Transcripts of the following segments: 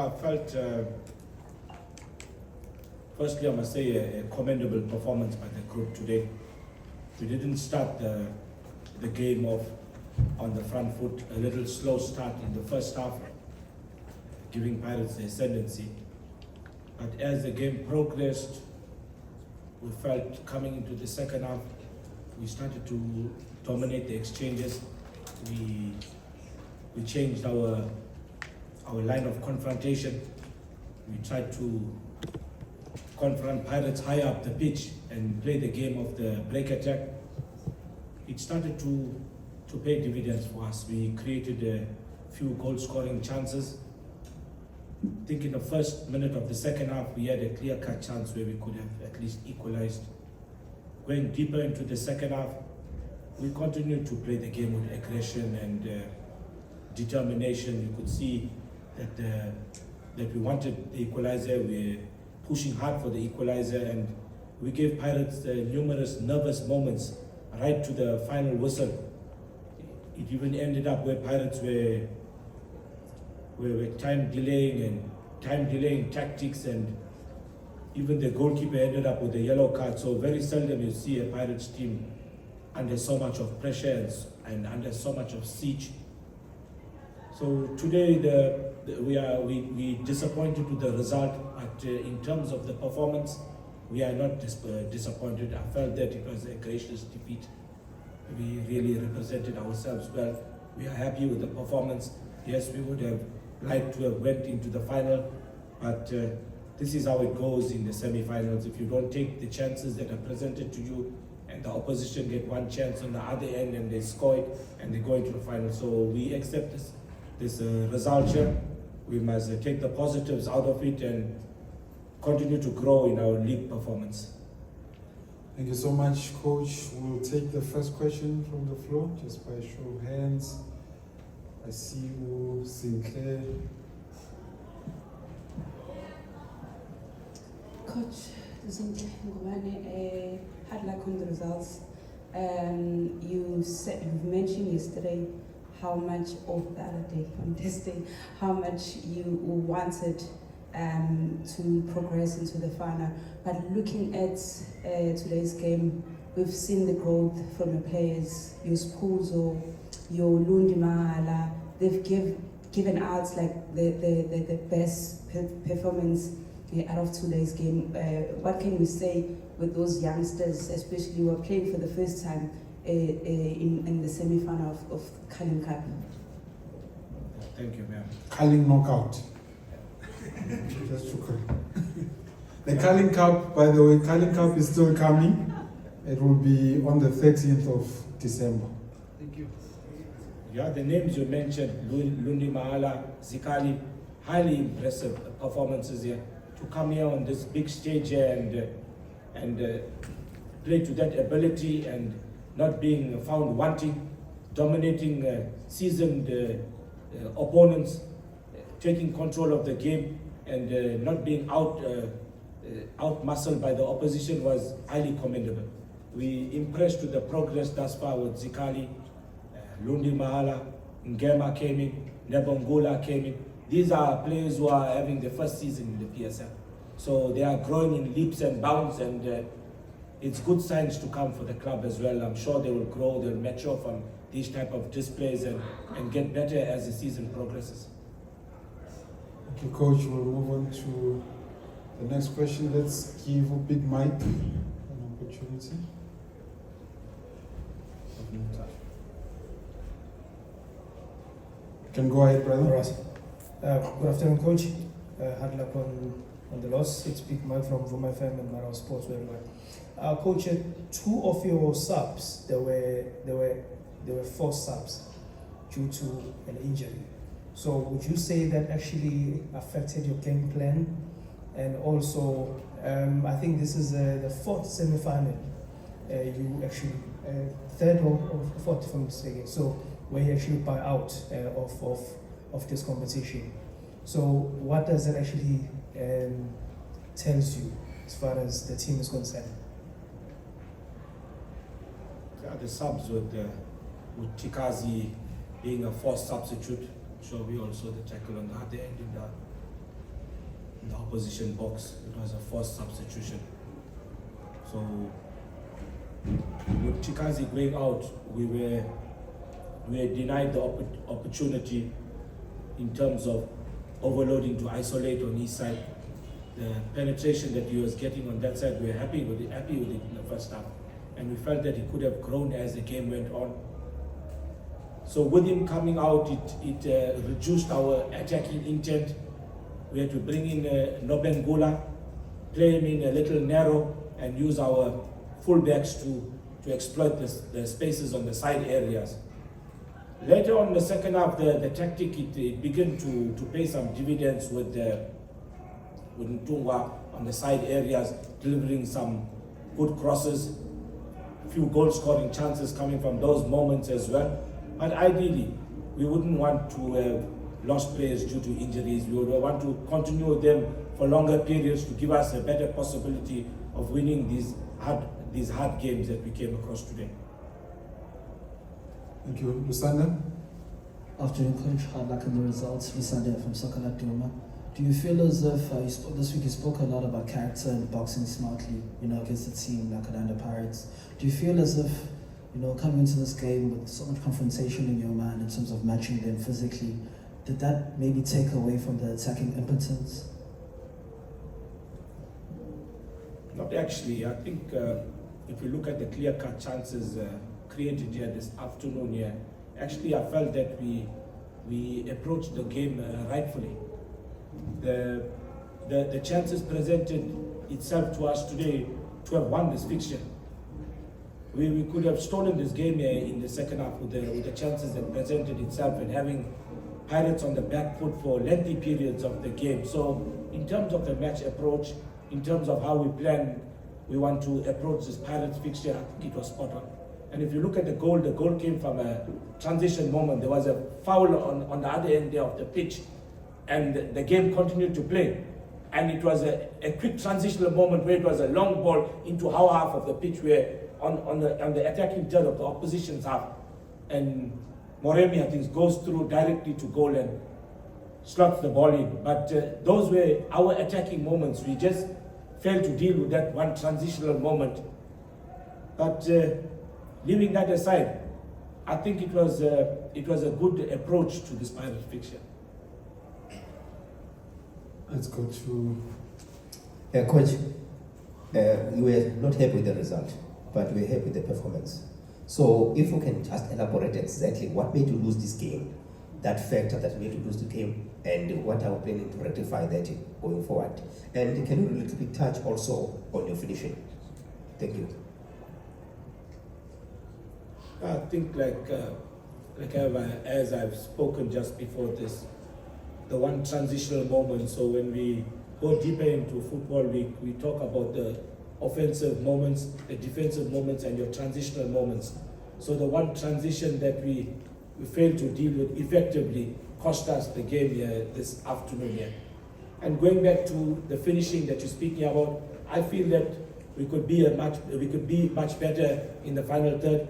I felt, firstly I must say a commendable performance by the group today. We didn't start the game off on the front foot, a little slow start in the first half, giving Pirates the ascendancy. But as the game progressed, we felt coming into the second half, we started to dominate the exchanges. We changed our line of confrontation. We tried to confront Pirates high up the pitch and play the game of the break attack. It started to pay dividends for us. We created a few goal-scoring chances. I think in the first minute of the second half, we had a clear-cut chance where we could have at least equalized. Going deeper into the second half, we continued to play the game with aggression and determination. You could see that we wanted the equalizer. We were pushing hard for the equalizer, and we gave Pirates numerous nervous moments right to the final whistle. It even ended up where Pirates were time delaying tactics, and even the goalkeeper ended up with a yellow card. So very seldom you see a Pirates team under so much of pressure and under so much of siege. So today we disappointed with the result, but in terms of the performance, we are not disappointed. I felt that it was a gracious defeat. We really represented ourselves well. We are happy with the performance. Yes, we would have liked to have went into the final, but this is how it goes in the semi-finals. If you don't take the chances that are presented to you, and the opposition get one chance on the other end and they score it and they go into the final. So we accept this result here. We must take the positives out of it and continue to grow in our league performance. Thank you so much, Coach. We'll take the first question from the floor, just by show of hands. I see you, Sinclair. Coach Sinclair Ngubane, had luck on the results. You've mentioned yesterday how much, or the other day, on this day, how much you wanted to progress into the final. But looking at today's game, we've seen the growth from the players. Your Spuzo, your Lundi Mahala, they've given out like the best performance out of today's game. What can we say with those youngsters, especially who are playing for the first time in the semi-final of Carling Cup? Thank you, ma'am. Carling knockout. Just to correct. The Carling Cup, by the way, Carling Cup is still coming. It will be on the 30th of December. Thank you. Yeah, the names you mentioned, Lundi Mahala, Zikali, highly impressive performances here. To come here on this big stage here and play to that ability and not being found wanting, dominating seasoned opponents, taking control of the game and not being out-muscled by the opposition was highly commendable. We impressed with the progress thus far with Zikali, Lundi Mahala, Ngema came in, Nebongula came in. These are players who are having the first season in the PSL. So they are growing in leaps and bounds, and it's good signs to come for the club as well. I'm sure they will grow, they'll mature from these type of displays and get better as the season progresses. Okay, Coach, we'll move on to the next question. Let's give Big Mike an opportunity. You can go ahead, brother. All right. Good afternoon, Coach. Hard luck on the loss. It's Big Mike from Vuma FM and Mara Sports Worldwide. Coach, two of your subs, there were 4 subs due to an injury. So would you say that actually affected your game plan? And also, I think this is the 4th semi-final. You actually third or 4th, if I'm mistaken. So where you actually buy out of this competition. So what does that actually tells you as far as the team is concerned? The subs with Chikazi being a 4th substitute, so we also the tackle on the other end in the opposition box. It was a forced substitution. So with Chikazi going out, we were denied the opportunity in terms of overloading to isolate on his side. The penetration that he was getting on that side, we were happy with it in the first half. And we felt that he could have grown as the game went on. So with him coming out, it reduced our attacking intent. We had to bring in Nobengula, play him in a little narrow, and use our fullbacks to exploit the spaces on the side areas. Later on in the second half, the tactic, it began to pay some dividends with Ntungwa on the side areas, delivering some good crosses, few goal scoring chances coming from those moments as well. But ideally, we wouldn't want to have lost players due to injuries. We would want to continue with them for longer periods to give us a better possibility of winning these hard games that we came across today. Thank you. Lusanda? Afternoon, Coach. Hard luck in the results. Lusanda from Soccer Duma. Do you feel as if this week you spoke a lot about character and boxing smartly, against a team like Kadanda Pirates? Do you feel as if, coming into this game with so much confrontation in your mind in terms of matching them physically, did that maybe take away from the attacking impotence? Not actually. I think if you look at the clear-cut chances created here this afternoon here, actually I felt that we approached the game rightfully. The chances presented itself to us today to have won this fixture. We could have stolen this game here in the second half with the chances that presented itself and having Pirates on the back foot for lengthy periods of the game. So in terms of the match approach, in terms of how we plan, we want to approach this Pirates fixture, I think it was spot on. And if you look at the goal came from a transition moment. There was a foul on the other end there of the pitch, and the game continued to play. And it was a quick transitional moment where it was a long ball into our half of the pitch, where on the attacking third of the opposition's half. And Moremi, I think, goes through directly to goal and slots the ball in. But those were our attacking moments. We just failed to deal with that one transitional moment. But leaving that aside, I think it was a good approach to this Pirates fixture. Let's go to... Coach, we were not happy with the result, but we were happy with the performance. So if you can just elaborate exactly what made you lose this game, that factor that made you lose the game, and what are we planning to rectify that going forward. And can you a little bit touch also on your finishing? Thank you. I think as I've spoken just before this, the one transitional moment. So when we go deeper into football, we talk about the offensive moments, the defensive moments, and your transitional moments. So the one transition that we failed to deal with effectively cost us the game here this afternoon here. And going back to the finishing that you're speaking about, I feel that we could be much better in the final third.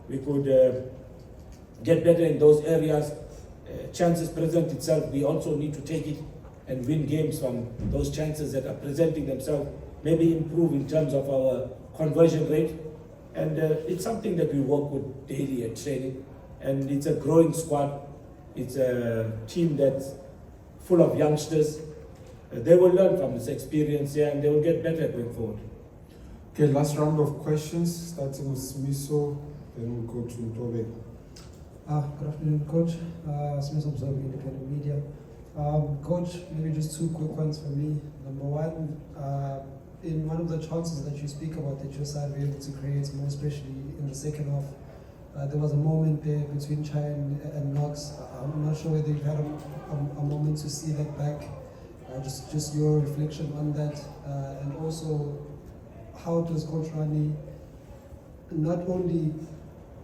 We could get better in those areas. Chances present itself, we also need to take it and win games from those chances that are presenting themselves. Maybe improve in terms of our conversion rate. And it's something that we work with daily at training. And it's a growing squad. It's a team that's full of youngsters. They will learn from this experience here, and they will get better going forward. Okay, last round of questions, starting with Smiso, then we'll go to Tobe. Good afternoon, Coach. Smith Observer, Independent Media. Coach, maybe just two quick ones for me. Number one, in one of the chances that you speak about that your side were able to create, more especially in the second half, there was a moment there between Chai and Knox. I'm not sure whether you've had a moment to see that back. Just your reflection on that, and also how does Coach Rani not only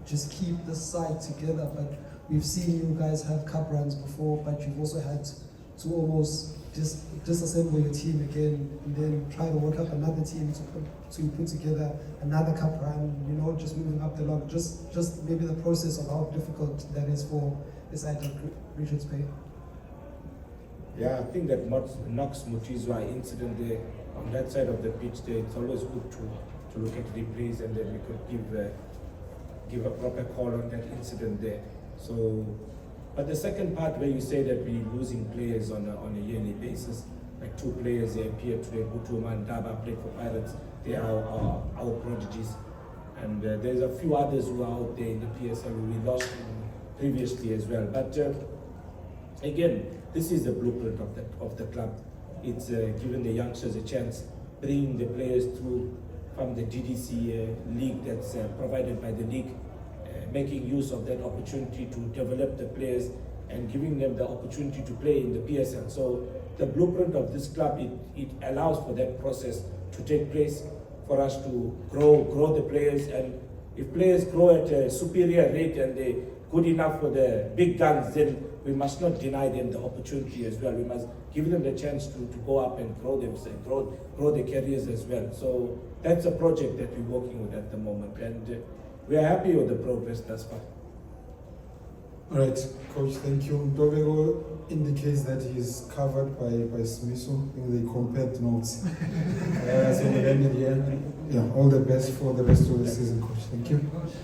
just keep the side together, but we've seen you guys have cup runs before, but you've also had to almost disassemble your team again and then try to work up another team to put together another cup run, just moving up the log. Just maybe the process of how difficult that is for the side of Richards Bay. Yeah, I think that Knox Mutizwa incident there on that side of the pitch there, it's always good to look at replays and then we could give a proper call on that incident there. So, but the second part where you say that we're losing players on a yearly basis, like 2 players they appear today, Butuma and Daba played for Pirates, they are our prodigies. And there's a few others who are out there in the PSL who we lost previously as well. But again, this is the blueprint of the club. It's giving the youngsters a chance, bringing the players through from the GDC league that's provided by the league, making use of that opportunity to develop the players and giving them the opportunity to play in the PSL. So the blueprint of this club, it allows for that process to take place, for us to grow the players, and if players grow at a superior rate and they're good enough for the big guns, then we must not deny them the opportunity as well. We must give them the chance to go up and grow themselves, grow their careers as well. So that's a project that we're working with at the moment, and we are happy with the progress thus far. All right, Coach, thank you. Ndobeko indicates that he's covered by Smiso. I think they compared notes. So we ended here. Yeah, all the best for the rest of the season, Coach. Thank you.